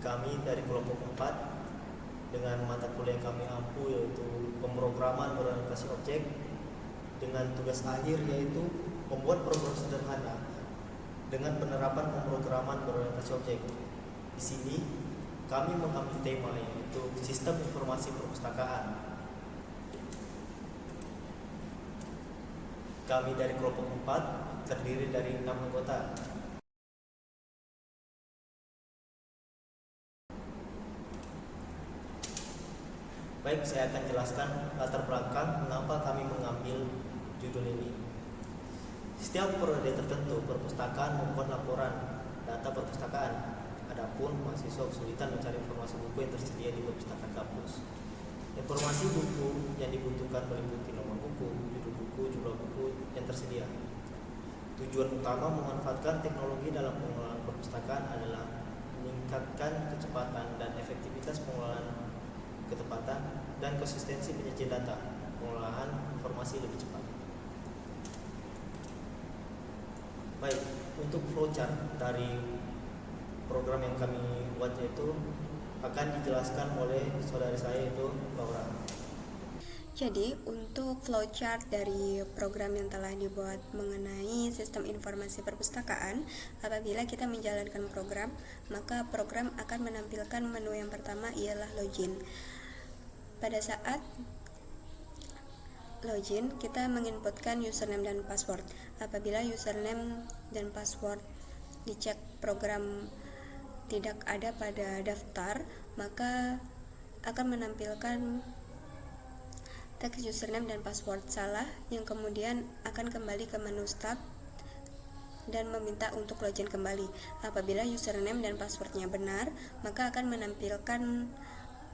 kami dari kelompok 4 dengan mata kuliah yang kami ampu yaitu pemrograman berorientasi objek, dengan tugas akhir yaitu membuat program sederhana dengan penerapan pemrograman berorientasi objek. Di sini kami mengambil tema yaitu sistem informasi perpustakaan. Kami dari kelompok 4 terdiri dari 6 anggota. Baik, saya akan jelaskan latar belakang mengapa kami mengambil judul ini. Setiap periode tertentu, perpustakaan membuat laporan data perpustakaan. Adapun mahasiswa kesulitan mencari informasi buku yang tersedia di perpustakaan kampus. Informasi buku yang dibutuhkan meliputi nomor buku, judul buku, jumlah buku yang tersedia. Tujuan utama memanfaatkan teknologi dalam pengelolaan perpustakaan adalah meningkatkan kecepatan dan efektivitas pengelolaan, ketepatan dan konsistensi penyajian data, pengolahan informasi lebih cepat. Baik, untuk flowchart dari program yang kami buat yaitu akan dijelaskan oleh saudari saya yaitu Laura. Jadi, untuk flowchart dari program yang telah dibuat mengenai sistem informasi perpustakaan, apabila kita menjalankan program, maka program akan menampilkan menu yang pertama ialah login. Pada saat login, kita menginputkan username dan password. Apabila username dan password dicek program tidak ada pada daftar, maka akan menampilkan teks username dan password salah yang kemudian akan kembali ke menu start dan meminta untuk login kembali. Apabila username dan passwordnya benar, maka akan menampilkan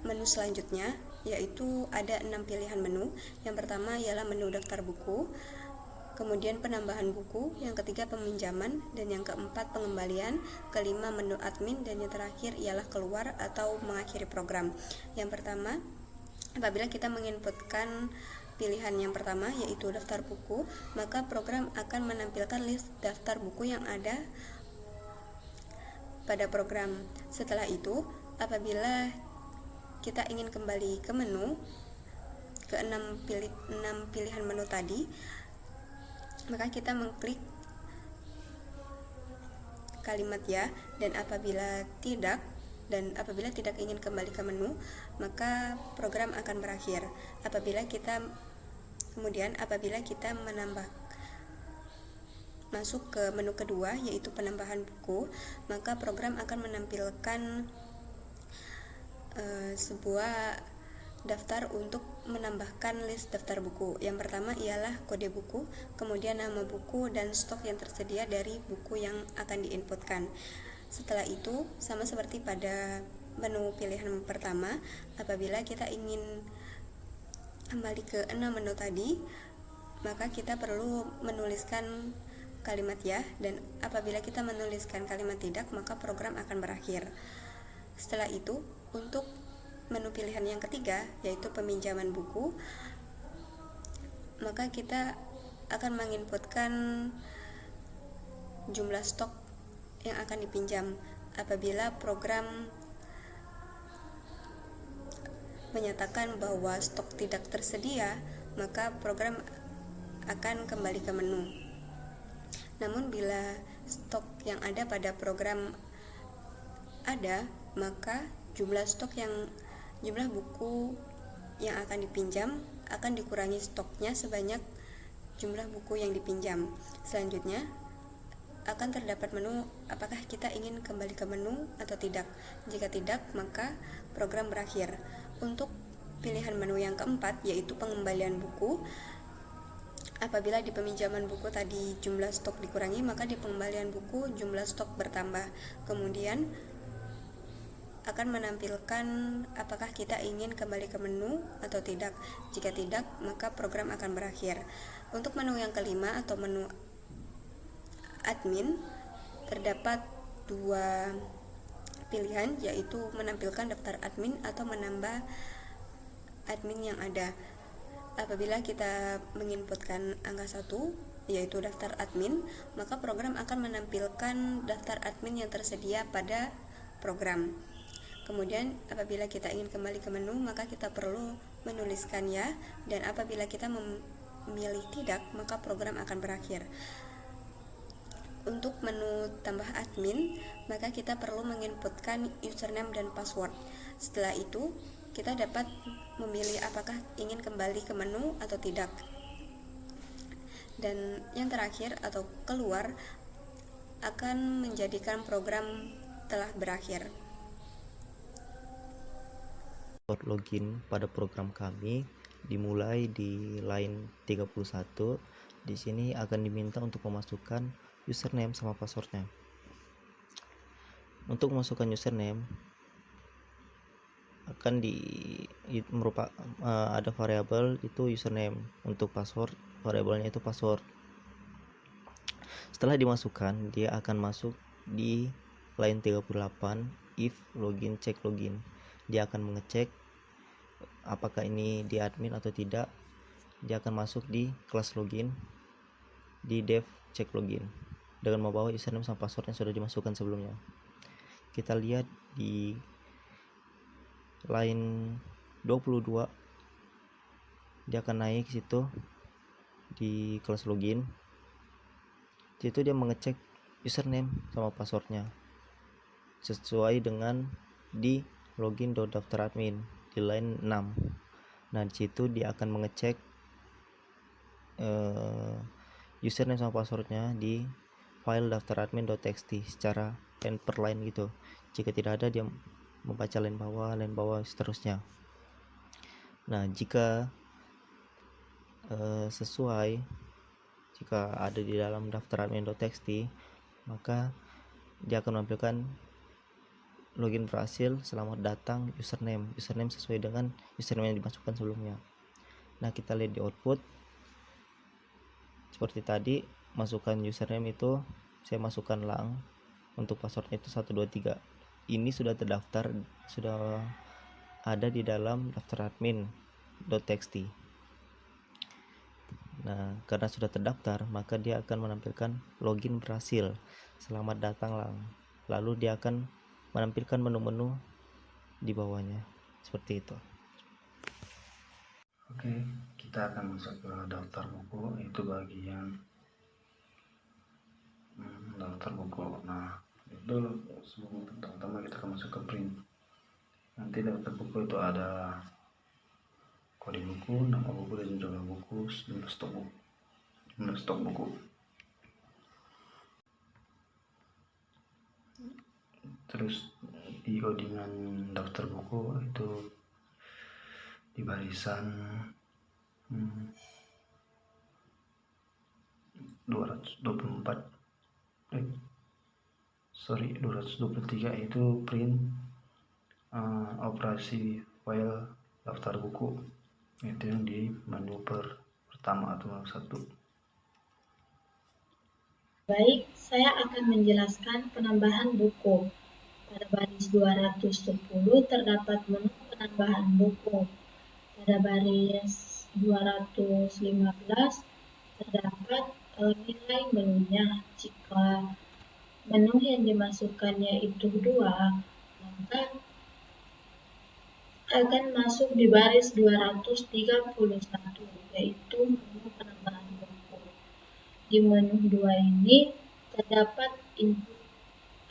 menu selanjutnya, yaitu ada 6 pilihan menu. Yang pertama ialah menu daftar buku, kemudian penambahan buku, yang ketiga peminjaman, dan yang keempat pengembalian, kelima menu admin, dan yang terakhir ialah keluar atau mengakhiri program. Yang pertama, apabila kita menginputkan pilihan yang pertama yaitu daftar buku, maka program akan menampilkan list daftar buku yang ada pada program. Setelah itu, apabila kita ingin kembali ke menu, ke 6 pilihan menu tadi, maka kita mengklik kalimat ya, dan apabila tidak ingin kembali ke menu, maka program akan berakhir. Apabila kita masuk ke menu kedua yaitu penambahan buku, maka program akan menampilkan sebuah daftar untuk menambahkan list daftar buku. Yang pertama ialah kode buku, kemudian nama buku dan stok yang tersedia dari buku yang akan diinputkan. Setelah itu, sama seperti pada menu pilihan pertama, apabila kita ingin kembali ke 6 menu tadi, maka kita perlu menuliskan kalimat ya, dan apabila kita menuliskan kalimat tidak, maka program akan berakhir. Setelah itu, untuk menu pilihan yang ketiga yaitu peminjaman buku, maka kita akan menginputkan jumlah stok yang akan dipinjam. Apabila program menyatakan bahwa stok tidak tersedia, maka program akan kembali ke menu. Namun bila stok yang ada pada program ada, maka jumlah buku yang akan dipinjam akan dikurangi stoknya sebanyak jumlah buku yang dipinjam. Selanjutnya akan terdapat menu apakah kita ingin kembali ke menu atau tidak. Jika tidak, maka program berakhir. Untuk pilihan menu yang keempat yaitu pengembalian buku, apabila di peminjaman buku tadi jumlah stok dikurangi, maka di pengembalian buku jumlah stok bertambah. Kemudian akan menampilkan apakah kita ingin kembali ke menu atau tidak. Jika tidak, maka program akan berakhir. Untuk menu yang kelima atau menu admin, terdapat 2 pilihan, yaitu menampilkan daftar admin atau menambah admin yang ada. Apabila kita menginputkan angka 1 yaitu daftar admin, maka program akan menampilkan daftar admin yang tersedia pada program. Kemudian apabila kita ingin kembali ke menu, maka kita perlu menuliskan ya, dan apabila kita memilih tidak, maka program akan berakhir. Untuk menu tambah admin, maka kita perlu menginputkan username dan password. Setelah itu, kita dapat memilih apakah ingin kembali ke menu atau tidak. Dan yang terakhir atau keluar akan menjadikan program telah berakhir. Login pada program kami dimulai di line 31. Di sini akan diminta untuk memasukkan username sama passwordnya. Untuk memasukkan username akan ada variabel itu username, untuk password variabelnya itu password. Setelah dimasukkan, dia akan masuk di line 38 if login check login. Dia akan mengecek apakah ini di admin atau tidak. Dia akan masuk di kelas login di dev check login dengan membawa username sama password yang sudah dimasukkan sebelumnya. Kita lihat di line 22, dia akan naik situ di kelas login. Situ dia mengecek username sama passwordnya sesuai dengan di login.daftar admin di line 6. Nah, di situ dia akan mengecek username sama passwordnya di file daftar admin.txt secara line per line gitu. Jika tidak ada, dia membaca line bawah seterusnya. Nah, jika sesuai, jika ada di dalam daftar admin.txt, maka dia akan menampilkan login berhasil, selamat datang username sesuai dengan username yang dimasukkan sebelumnya. Nah, kita lihat di output seperti tadi. Masukkan username itu saya masukkan lang, untuk passwordnya itu 123. Ini sudah terdaftar, sudah ada di dalam daftar admin.txt. Nah, karena sudah terdaftar, maka dia akan menampilkan login berhasil, selamat datang lang. Lalu dia akan menampilkan menu-menu di bawahnya seperti itu. Oke, kita akan masuk ke daftar buku, itu bagian daftar buku. Nah, itu sebelum pertama kita akan masuk ke print. Nanti daftar buku itu ada kode buku, nama buku, dan jumlah buku, jumlah stok buku. Terus di codingan daftar buku itu di barisan 223 itu print operasi file daftar buku, itu yang di menu pertama atau menu 1. Baik, saya akan menjelaskan penambahan buku. Pada baris 210 terdapat menu penambahan buku. Pada baris 215 terdapat nilai menunya. Jika menu yang dimasukkannya itu 2, maka akan masuk di baris 231, yaitu menu penambahan buku. Di menu 2 ini terdapat input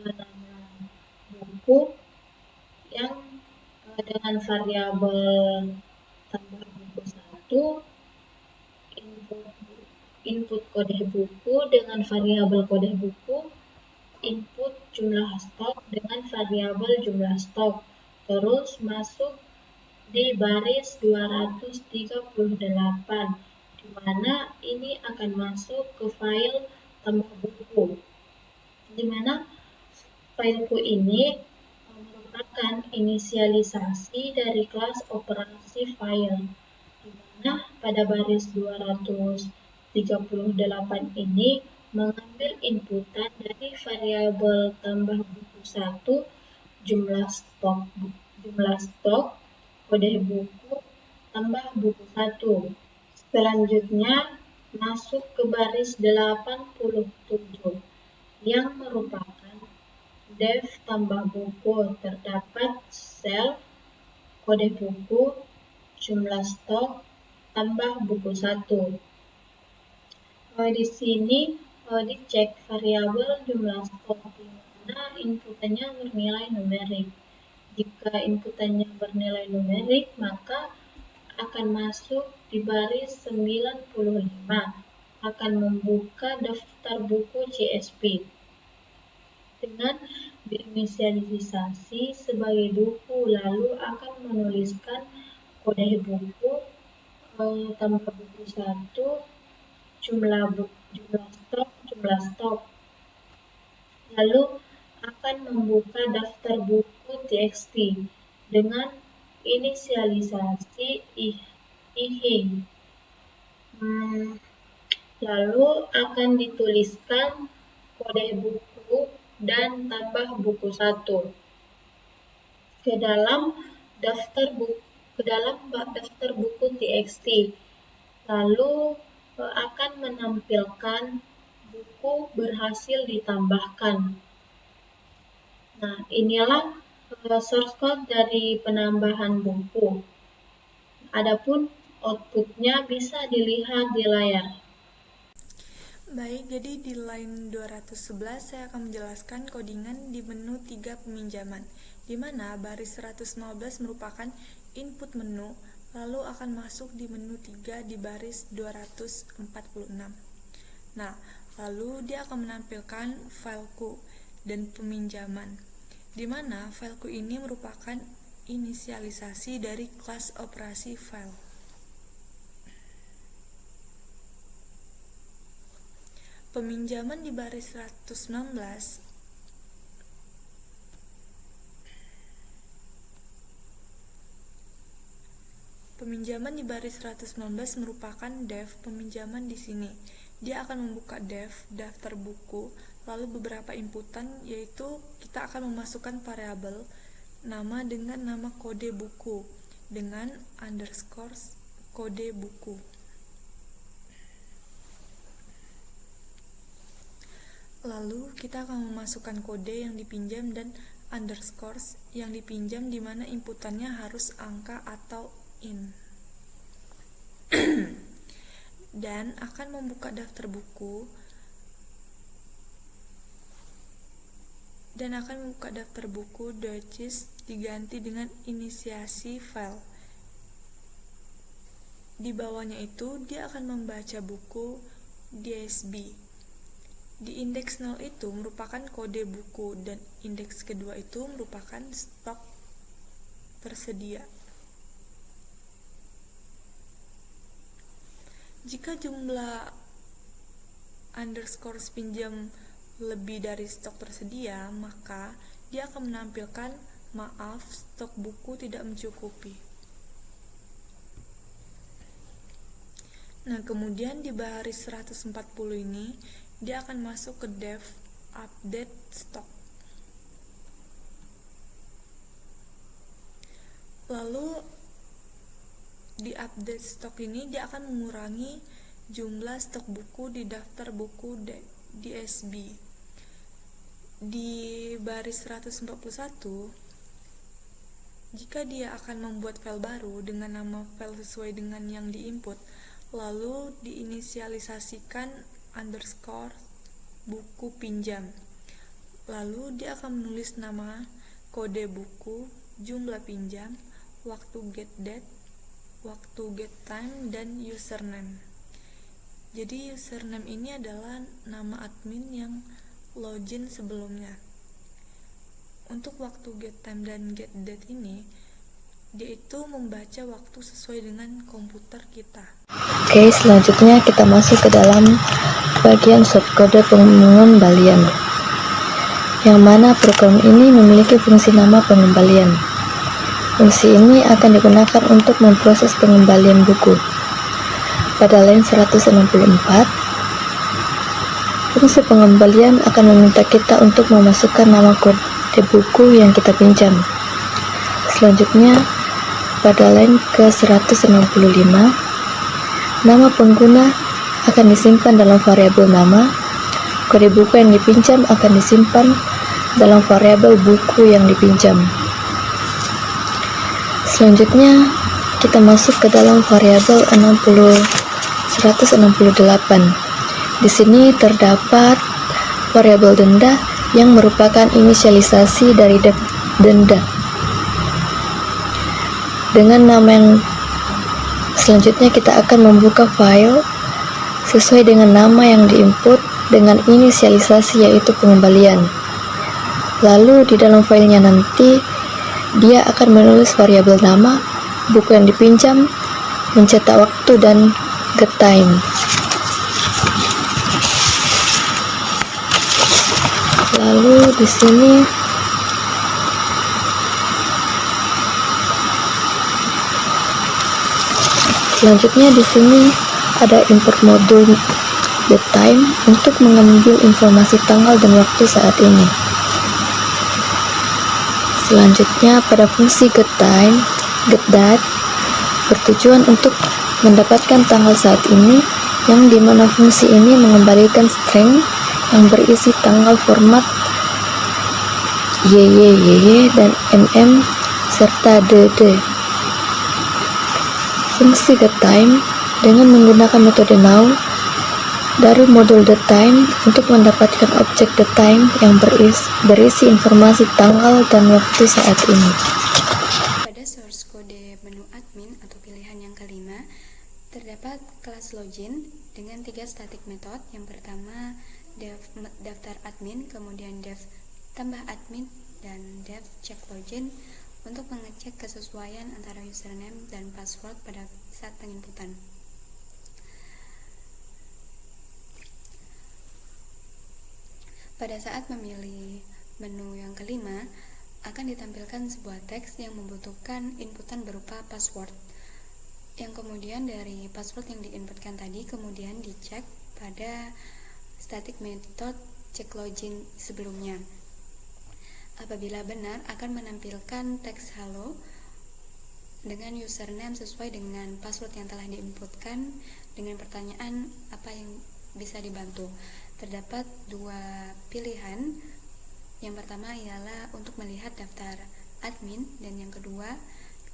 nama buku yang dengan variabel tambah buku 1, input kode buku dengan variabel kode buku, input jumlah stok dengan variabel jumlah stok, terus masuk di baris 238, di mana ini akan masuk ke file tambah buku, di mana fileku ini merupakan inisialisasi dari kelas operasi file, di mana pada baris 238 ini mengambil inputan dari variabel tambah buku 1, jumlah stok, kode buku, tambah buku 1. Selanjutnya masuk ke baris 87 yang merupakan dev tambah buku terdapat sel, kode buku, jumlah stok, tambah buku 1. Di sini dicek variabel jumlah stok di mana inputannya bernilai numerik. Jika inputannya bernilai numerik, maka akan masuk di baris 95, akan membuka daftar buku CSP. Dengan diinisialisasi sebagai buku, lalu akan menuliskan kode buku tambah buku 1, jumlah stok, lalu akan membuka daftar buku txt dengan inisialisasi IHING. Lalu akan dituliskan kode buku dan tambah buku 1 ke dalam daftar buku txt. Lalu akan menampilkan buku berhasil ditambahkan. Nah, inilah source code dari penambahan buku. Adapun outputnya bisa dilihat di layar. Baik, jadi di line 211 saya akan menjelaskan codingan di menu 3 peminjaman, di mana baris 115 merupakan input menu, lalu akan masuk di menu 3 di baris 246. Nah, lalu dia akan menampilkan fileku dan peminjaman, di mana fileku ini merupakan inisialisasi dari kelas operasi file. Peminjaman di baris 119 merupakan dev peminjaman di sini. Dia akan membuka dev daftar buku, lalu beberapa inputan, yaitu kita akan memasukkan variabel nama dengan nama kode buku dengan underscore kode buku. Lalu kita akan memasukkan kode yang dipinjam dan underscore yang dipinjam, di mana inputannya harus angka atau in. Dan akan membuka daftar buku docis diganti dengan inisiasi file. Di bawahnya itu dia akan membaca buku DSB. Di indeks 0 itu merupakan kode buku dan indeks kedua itu merupakan stok tersedia. Jika jumlah underscore pinjam lebih dari stok tersedia, maka dia akan menampilkan maaf, stok buku tidak mencukupi. Nah, kemudian di baris 140 ini dia akan masuk ke dev update stock. Lalu di update stok ini dia akan mengurangi jumlah stok buku di daftar buku DSB. Di baris 141, jika dia akan membuat file baru dengan nama file sesuai dengan yang diinput, lalu diinisialisasikan underscore buku pinjam. Lalu dia akan menulis nama, kode buku, jumlah pinjam, waktu get date, waktu get time, dan username. Jadi username ini adalah nama admin yang login sebelumnya. Untuk waktu get time dan get date ini, dia itu membaca waktu sesuai dengan komputer kita. Oke, selanjutnya kita masuk ke dalam bagian subkode pengembalian, yang mana program ini memiliki fungsi nama pengembalian. Fungsi ini akan digunakan untuk memproses pengembalian buku. Pada line 164, fungsi pengembalian akan meminta kita untuk memasukkan nama kode buku yang kita pinjam. Selanjutnya, pada line ke 165, nama pengguna akan disimpan dalam variabel nama, kode buku yang dipinjam akan disimpan dalam variabel buku yang dipinjam. Selanjutnya, kita masuk ke dalam variabel 168. Di sini terdapat variabel denda yang merupakan inisialisasi dari denda. Dengan nama yang selanjutnya kita akan membuka file sesuai dengan nama yang diinput dengan inisialisasi yaitu pengembalian. Lalu di dalam filenya nanti dia akan menulis variabel nama, buku yang dipinjam, mencetak waktu, dan get time. Lalu di sini selanjutnya di sini ada import modul get time untuk mengambil informasi tanggal dan waktu saat ini. Selanjutnya pada fungsi get time, get dat bertujuan untuk mendapatkan tanggal saat ini, yang dimana fungsi ini mengembalikan string yang berisi tanggal format YY dan MM serta DD. Fungsi get time dengan menggunakan metode now dari modul the time untuk mendapatkan objek the time yang berisi informasi tanggal dan waktu saat ini. Pada source kode menu admin atau pilihan yang kelima, terdapat kelas login dengan 3 static method. Yang pertama daftar admin, kemudian dev tambah admin, dan dev check login untuk mengecek kesesuaian antara username dan password pada saat penginputan. Pada saat memilih menu yang kelima, akan ditampilkan sebuah teks yang membutuhkan inputan berupa password, yang kemudian dari password yang diinputkan tadi kemudian dicek pada static method check login sebelumnya. Apabila benar, akan menampilkan teks hello dengan username sesuai dengan password yang telah diinputkan dengan pertanyaan apa yang bisa dibantu. Terdapat 2 pilihan. Yang pertama ialah untuk melihat daftar admin, dan yang kedua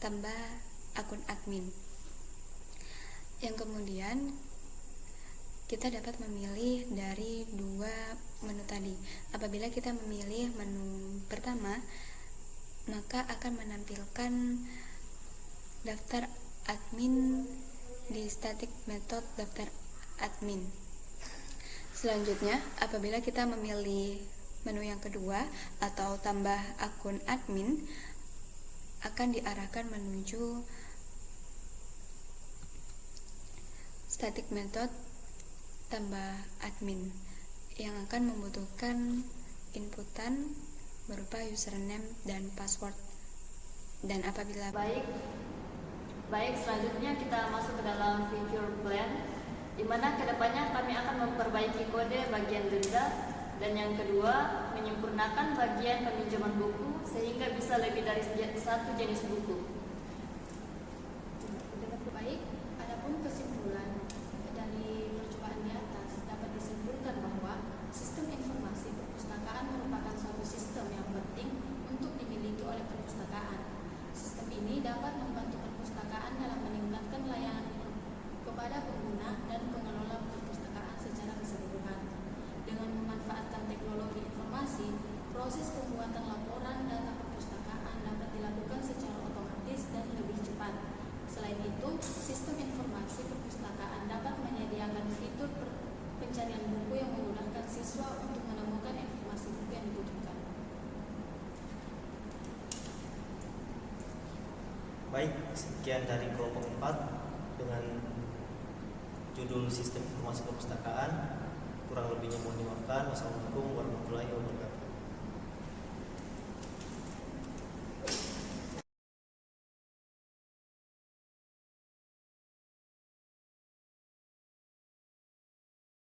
tambah akun admin. Yang kemudian kita dapat memilih dari 2 menu tadi. Apabila kita memilih menu pertama, maka akan menampilkan daftar admin di static method daftar admin. Selanjutnya, apabila kita memilih menu yang kedua atau tambah akun admin, akan diarahkan menuju static method tambah admin yang akan membutuhkan inputan berupa username dan password. Dan apabila Baik, selanjutnya kita masuk ke dalam feature plan, di mana kedepannya kami akan memperbaiki kode bagian denda, dan yang kedua menyempurnakan bagian peminjaman buku sehingga bisa lebih dari satu jenis buku. Baik, adapun kesimpulan dari percobaan di atas dapat disimpulkan bahwa sistem informasi perpustakaan merupakan suatu sistem yang penting untuk dimiliki oleh perpustakaan. Sistem ini dapat membantu perpustakaan dalam meningkatkan layanan kepada pengguna dan pengelola perpustakaan secara keseluruhan. Dengan memanfaatkan teknologi informasi, proses pembuatan laporan data perpustakaan dapat dilakukan secara otomatis dan lebih cepat. Selain itu, sistem informasi perpustakaan dapat menyediakan fitur pencarian buku yang memudahkan siswa untuk menemukan informasi buku yang dibutuhkan. Baik, sekian dari kelompok 4 dengan judul sistem informasi perpustakaan. Kurang lebihnya mohon dimaafkan. Wassalamualaikum warahmatullahi wabarakatuh.